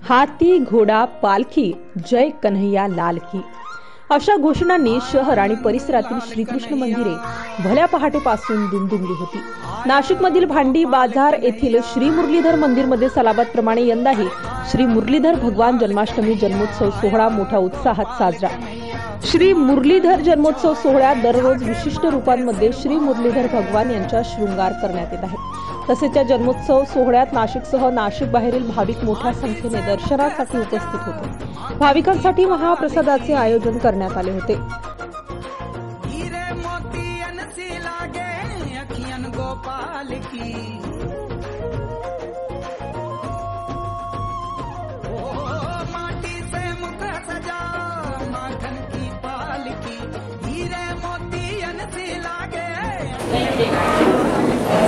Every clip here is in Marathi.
हाती घोडा पालखी जय कन्हैया लाल की अशा घोषणांनी शहर आणि परिसरातील श्रीकृष्ण मंदिरे भल्या पहाटेपासून दुमदुमली होती। नाशिकमधील भांडी बाजार येथील श्री मुरलीधर मंदिरमध्ये सलाबादप्रमाणे यंदाही श्री मुरलीधर भगवान जन्माष्टमी जन्मोत्सव सोहळा मोठ्या उत्साहात साजरा। श्री मुरलीधर जन्मोत्सव सोहळ्यात दररोज विशिष्ट रूपांमध्ये श्री मुरलीधर भगवान यांचा शृंगार करण्यात येत आहे। तसेच या जन्मोत्सव सोहळ्यात नाशिकसह नाशिक बाहेरील भाविक मोठ्या संख्येने दर्शनासाठी उपस्थित होते। भाविकांसाठी महाप्रसादाचे आयोजन करण्यात आले होते।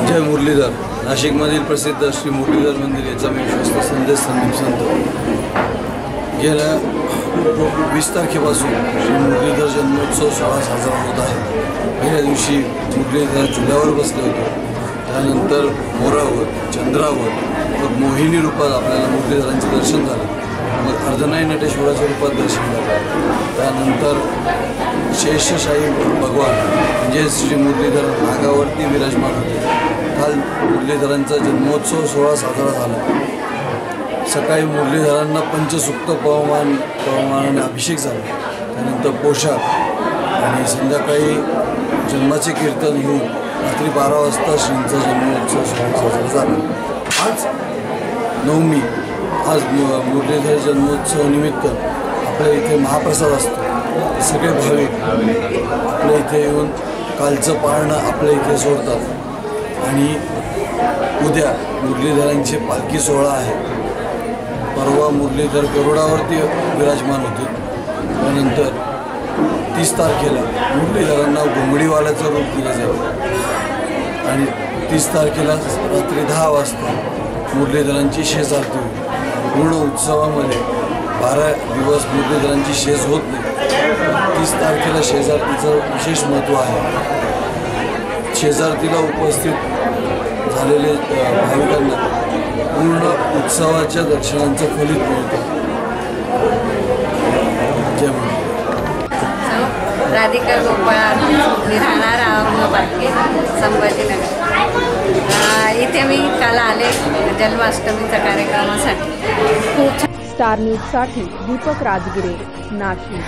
जय मुरलीधर नाशिकमधील प्रसिद्ध श्री मुरलीधर मंदिर याचा मी विश्वस्त संदेश संदीप सांगतो। गेल्या 20 तारखेपासून श्री मुरलीधर जन्मोत्सव सोहळा साजरा होत आहे। गेल्या दिवशी मुरलीधर झुल्यावर बसले होते, त्यानंतर मोरावर चंद्रावर मग मोहिनी रूपात आपल्याला मुरलीधरांचे दर्शन झाले। मग अर्धनारी नटेश्वराच्या रूपात दर्शन झालं। त्यानंतर शेषशाही भगवान म्हणजे श्री मुरलीधर नागावरती विराजमान होते। काल मुरलीधरांचा जन्मोत्सव सोहळा साजरा झाला। सकाळी मुरलीधरांना पंचसूक्त पवमानाने अभिषेक झाला, त्यानंतर पोशाख आणि संध्याकाळी जन्माचे कीर्तन होऊन रात्री 12 वाजता श्रींचा जन्मोत्सव सोहळा साजरा झाला। आज नवमी, आज मुरलीधर जन्मोत्सव निमित्त आपल्या इथे महाप्रसाद असतो। सगळे भाविक आपल्या इथे येऊन कालचं पारणं आपल्या इथे सोडतात आणि उद्या मुरलीधरांची पालखी सोहळा आहे। परवा मुरलीधर गरुडावरती विराजमान होते। त्यानंतर 30 तारखेला मुरलीधरांना घोंगडीवाल्याचं रूप दिलं जाईल आणि 30 तारखेला रात्री 10 वाजता मुरलीधरांची शेज आरती होईल। पूर्ण उत्सवामध्ये 12 दिवस मुरलीधरांची शेज होत नाही। 30 तारखेला शेजारतीचं विशेष महत्त्व आहे। शेजारतीला उपस्थित झालेले भाविकांना पूर्ण उत्सवाच्या दर्शनांचं फलित मिळतं। जय राधिका गोपाळ, मी राहणार औरंगाबाद संभाजीनगर। इथे मी काल आले जन्माष्टमीच्या कार्यक्रमासाठी। स्टार न्यूज साठी दीपक राजगिरे, नाशिक।